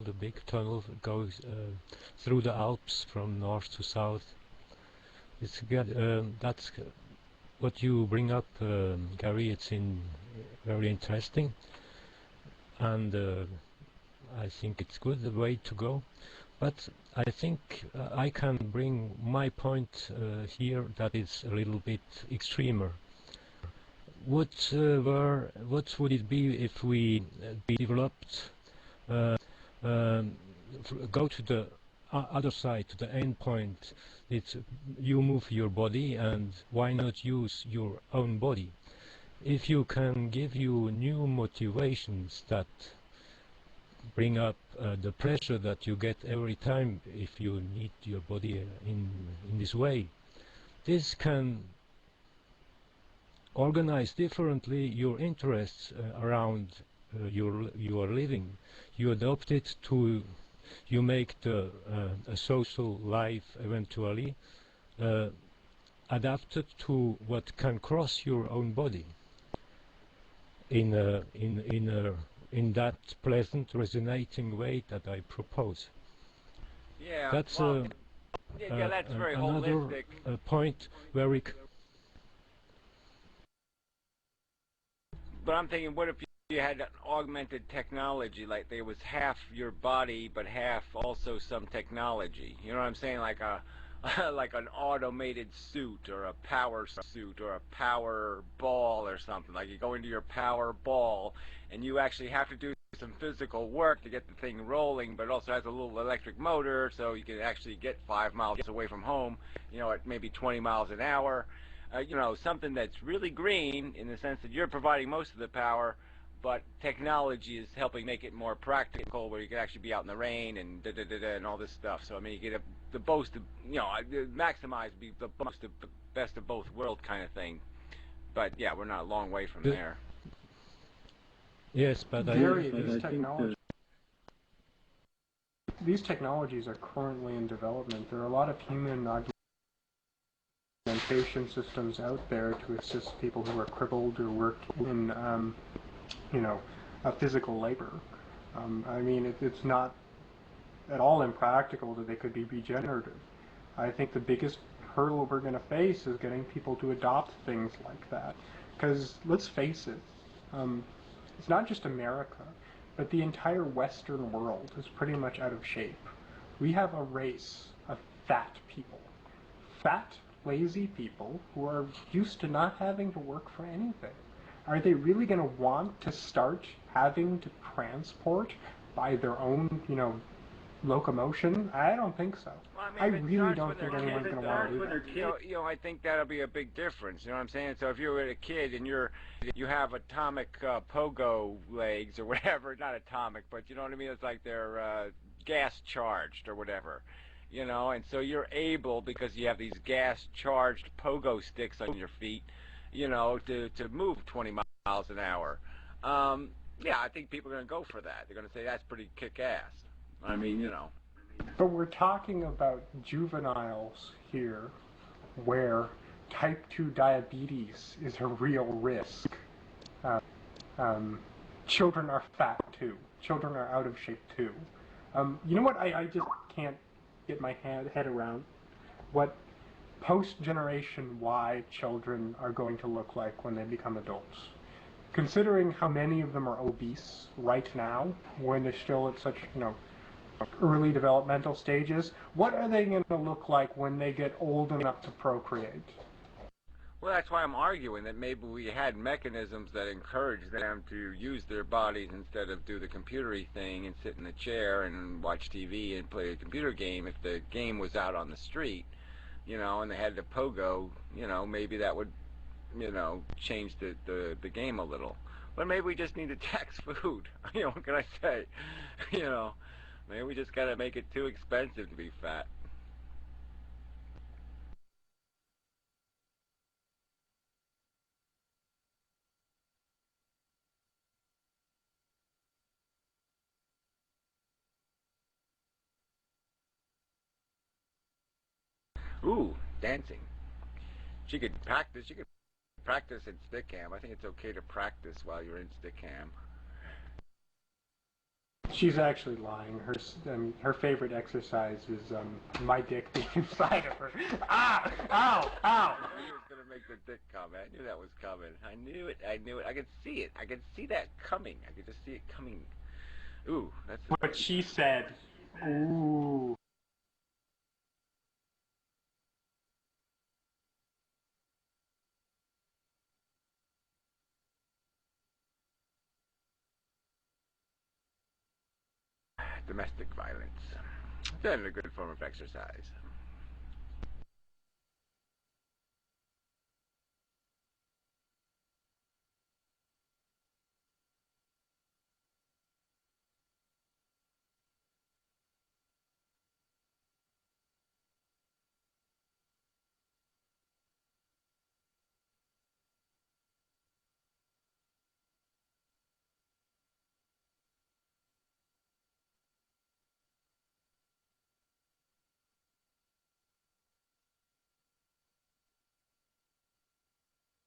the big tunnel goes through the Alps from north to south. It's good. That's what you bring up, Gary. It's very interesting, and I think it's good the way to go. But I think I can bring my point here that is a little bit extremer. What would it be if we developed go to the other side, to the end point? It's you move your body, and why not use your own body? If you can give you new motivations that bring up the pressure that you get every time if you need your body in this way, this can organize differently your interests around your living. You adopt it to, you make the a social life eventually adapted to what can cross your own body in that pleasant, resonating way that I propose. Yeah, that's well, yeah, that's very another holistic. Point where we. But I'm thinking, what if you had an augmented technology, like there was half your body, but half also some technology? You know what I'm saying? Like a like an automated suit, or a power suit, or a power ball, or something. Like you go into your power ball, and you actually have to do some physical work to get the thing rolling, but it also has a little electric motor, so you can actually get 5 miles away from home, you know, at maybe 20 miles an hour. You know, something that's really green in the sense that you're providing most of the power, but technology is helping make it more practical, where you can actually be out in the rain and and all this stuff. So I mean, you get the most of, you know, maximize, be the best of both worlds kind of thing. But yeah, we're not a long way from there. Yes, but these technologies are currently in development. There are a lot of human augmentation systems out there to assist people who are crippled or work in, you know, physical labor. I mean, it's not at all impractical that they could be regenerative. I think the biggest hurdle we're going to face is getting people to adopt things like that. Because let's face it, it's not just America, but the entire Western world is pretty much out of shape. We have a race of fat people. Fat, lazy people who are used to not having to work for anything. Are they really going to want to start having to transport by their own, you know, locomotion? I don't think so. Well, I really don't think anyone's going to want to do that. You know, I think that'll be a big difference. You know what I'm saying? So if you're a kid and you have atomic pogo legs or whatever, not atomic, but you know what I mean? It's like they're gas charged or whatever. You know, and so you're able, because you have these gas charged pogo sticks on your feet, you know, to move 20 miles an hour. Yeah, I think people are going to go for that. They're going to say that's pretty kick-ass. I mean, you know. But we're talking about juveniles here, where type 2 diabetes is a real risk. Children are fat too. Children are out of shape too. You know what I just can't get my head around? What post-Generation Y children are going to look like when they become adults. Considering how many of them are obese right now, when they're still at such, you know, early developmental stages, what are they going to look like when they get old enough to procreate? Well, that's why I'm arguing that maybe we had mechanisms that encourage them to use their bodies instead of do the computery thing and sit in a chair and watch TV and play a computer game. If the game was out on the street, you know, and they had the pogo, you know, maybe that would, you know, change the game a little. But maybe we just need to tax food. You know, what can I say? You know, maybe we just got to make it too expensive to be fat. Ooh, dancing. She could practice. You could practice in Stickam. I think it's okay to practice while you're in Stickam. She's actually lying. Her favorite exercise is my dick being inside of her. Ah! Ow! Ow! I knew it was gonna make the dick comment. I knew that was coming. I knew it. I knew it. I could see it. I could see that coming. I could just see it coming. Ooh, that's What she said. Ooh. domestic violence. Then a good form of exercise.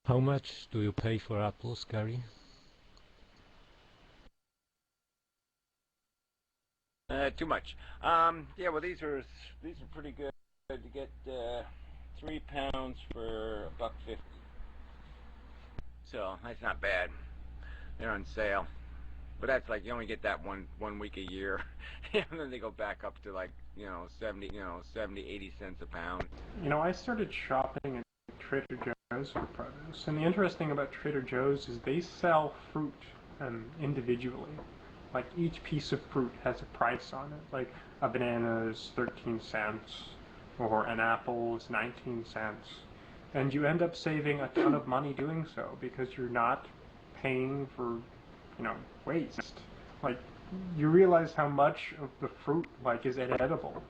How much do you pay for apples, Gary? Too much. Yeah, well, these are pretty good. To get 3 pounds for $1.50. So that's not bad. They're on sale, but that's like you only get that one week a year, and then they go back up to like 70 80 cents a pound. I started shopping at Trader Joe's for produce, and the interesting about Trader Joe's is they sell fruit individually. Like each piece of fruit has a price on it. Like a banana is 13 cents, or an apple is 19 cents. And you end up saving a ton of money doing so because you're not paying for, waste. Like, you realize how much of the fruit, is edible,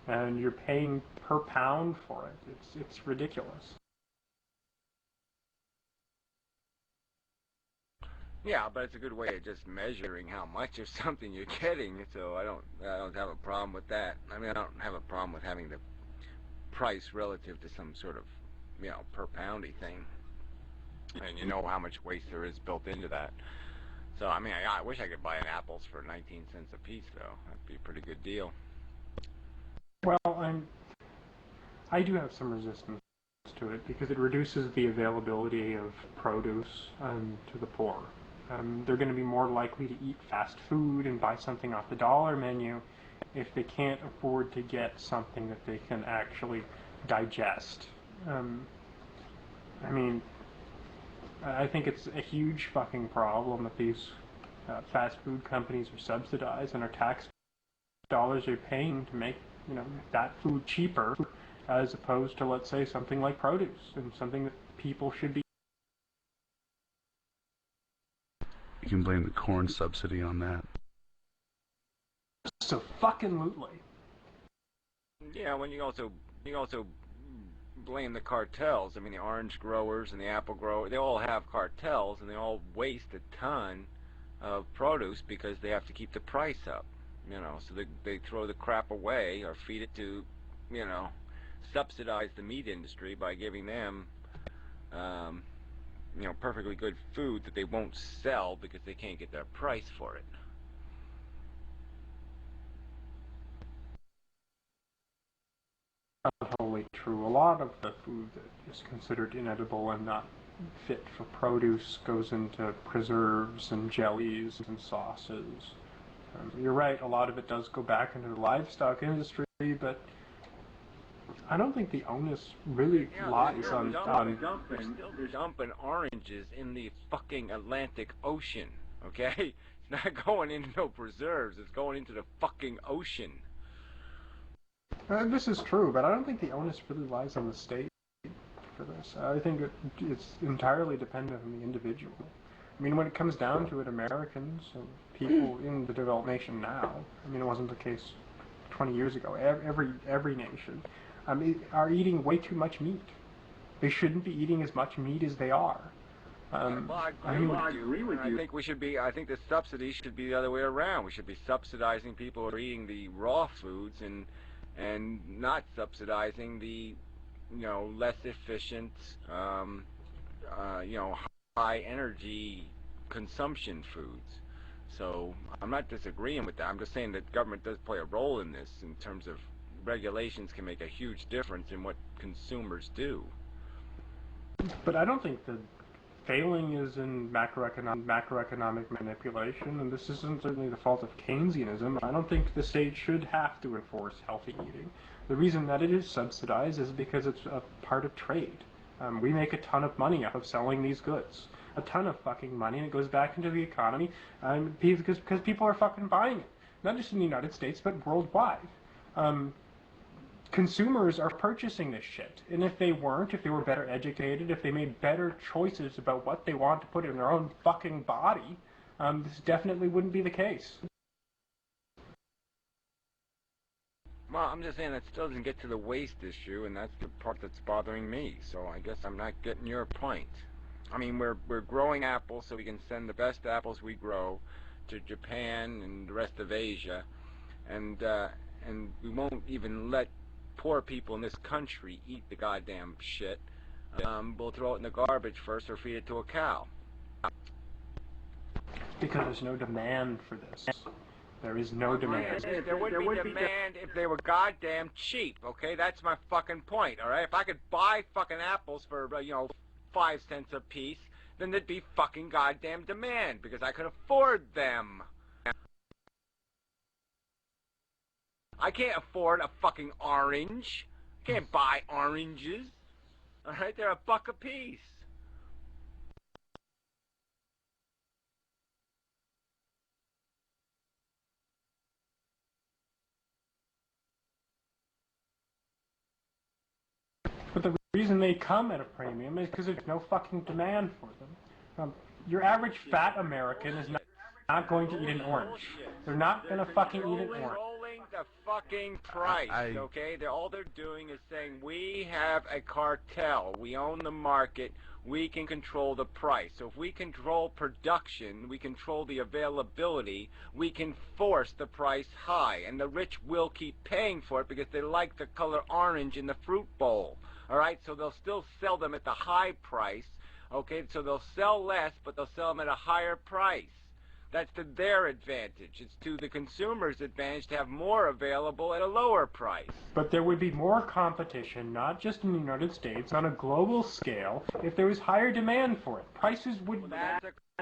and you're paying per pound for it. It's ridiculous. Yeah, but it's a good way of just measuring how much of something you're getting. So I don't have a problem with that. I mean, I don't have a problem with having the price relative to some sort of per poundy thing, and you know how much waste there is built into that. So I mean, I wish I could buy an apples for 19 cents a piece, though. That'd be a pretty good deal. Well, I do have some resistance to it because it reduces the availability of produce to the poor. They're going to be more likely to eat fast food and buy something off the dollar menu if they can't afford to get something that they can actually digest. I think it's a huge fucking problem that these fast food companies are subsidized and our tax dollars are paying to make that food cheaper, as opposed to, let's say, something like produce and something that people should be. You can blame the corn subsidy on that. So fucking lootly. Yeah, when you also blame the cartels. I mean, the orange growers and the apple growers, they all have cartels, and they all waste a ton of produce because they have to keep the price up. So they throw the crap away or feed it to, subsidize the meat industry by giving them, perfectly good food that they won't sell because they can't get their price for it. That's totally true. A lot of the food that is considered inedible and not fit for produce goes into preserves and jellies and sauces. You're right, a lot of it does go back into the livestock industry, but I don't think the onus really lies on dumping oranges in the fucking Atlantic Ocean, okay? It's not going into no preserves, it's going into the fucking ocean. This is true, but I don't think the onus really lies on the state for this. I think it's entirely dependent on the individual. I mean, when it comes down to it, Americans and people in the developed nation now, I mean, it wasn't the case 20 years ago, every nation, are eating way too much meat. They shouldn't be eating as much meat as they are. I agree with you. I think the subsidy should be the other way around. We should be subsidizing people who are eating the raw foods and not subsidizing the, less efficient, high energy consumption foods. So I'm not disagreeing with that. I'm just saying that government does play a role in this in terms of regulations can make a huge difference in what consumers do. But I don't think the failing is in macroeconomic manipulation, and this isn't certainly the fault of Keynesianism. I don't think the state should have to enforce healthy eating. The reason that it is subsidized is because it's a part of trade. We make a ton of money out of selling these goods. A ton of fucking money, and it goes back into the economy because people are fucking buying it. Not just in the United States, but worldwide. Consumers are purchasing this shit, and if they weren't, if they were better educated, if they made better choices about what they want to put in their own fucking body, this definitely wouldn't be the case. Well, I'm just saying that still doesn't get to the waste issue, and that's the part that's bothering me. So I guess I'm not getting your point. I mean, we're growing apples so we can send the best apples we grow to Japan and the rest of Asia, and we won't even let poor people in this country eat the goddamn shit. We'll throw it in the garbage first or feed it to a cow. Because there's no demand for this. There is no demand. There would be demand if they were goddamn cheap, okay? That's my fucking point, alright? If I could buy fucking apples for, 5 cents a piece, then there'd be fucking goddamn demand, because I could afford them. I can't afford a fucking orange. Can't buy oranges. Alright, they're $1 a piece. But the reason they come at a premium is because there's no fucking demand for them. Your average fat American is not going to eat an orange. They're not going to fucking eat an orange. The fucking price, okay? All they're doing is saying, we have a cartel, we own the market, we can control the price. So if we control production, we control the availability, we can force the price high, and the rich will keep paying for it because they like the color orange in the fruit bowl. Alright, so they'll still sell them at the high price, okay? So they'll sell less, but they'll sell them at a higher price. That's to their advantage. It's to the consumer's advantage to have more available at a lower price. But there would be more competition, not just in the United States, on a global scale, if there was higher demand for it. Prices would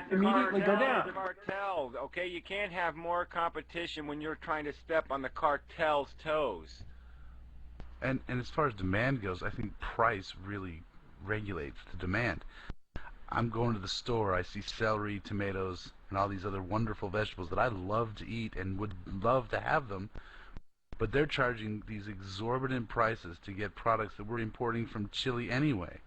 immediately go down. Cartel, okay? You can't have more competition when you're trying to step on the cartel's toes. And as far as demand goes, I think price really regulates the demand. I'm going to the store, I see celery, tomatoes, and all these other wonderful vegetables that I love to eat and would love to have them, but they're charging these exorbitant prices to get products that we're importing from Chile anyway.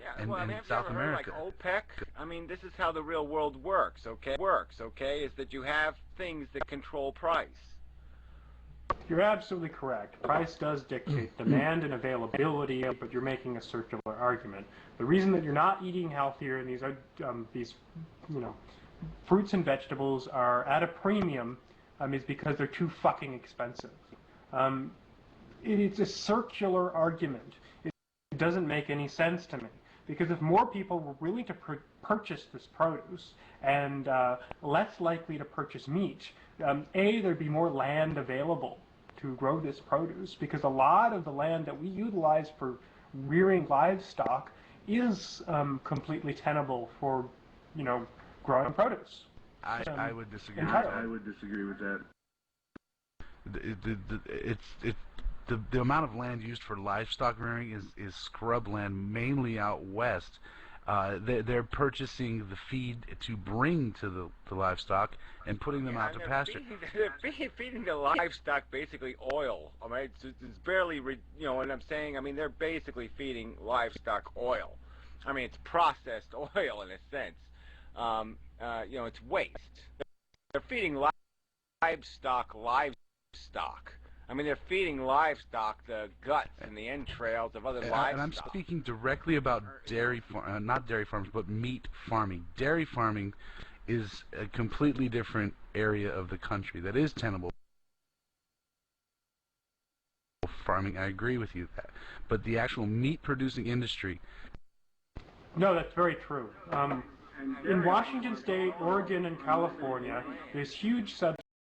Yeah, and have South you ever America. Heard, like OPEC? I mean, this is how the real world works, okay? Is that you have things that control price. You're absolutely correct. Price does dictate demand and availability, but you're making a circular argument. The reason that you're not eating healthier and these fruits and vegetables are at a premium is because they're too fucking expensive. It's a circular argument. It doesn't make any sense to me. Because if more people were willing to purchase this produce and less likely to purchase meat, there'd be more land available to grow this produce, because a lot of the land that we utilize for rearing livestock is completely tenable for, growing produce. I would disagree. Entirely. I would disagree with that. The amount of land used for livestock rearing is scrub land, mainly out west. They're purchasing the feed to bring to the livestock and putting them out to pasture. They're feeding the livestock basically oil. All right, it's barely, what I'm saying. I mean, they're basically feeding livestock oil. I mean, it's processed oil in a sense. It's waste. They're feeding livestock. I mean, they're feeding livestock the guts and the entrails of other livestock. And I'm speaking directly about not dairy farms, but meat farming. Dairy farming is a completely different area of the country that is tenable. Farming, I agree with you that, but the actual meat producing industry. No, that's very true. in Washington State, Oregon, and California, there's huge subsidies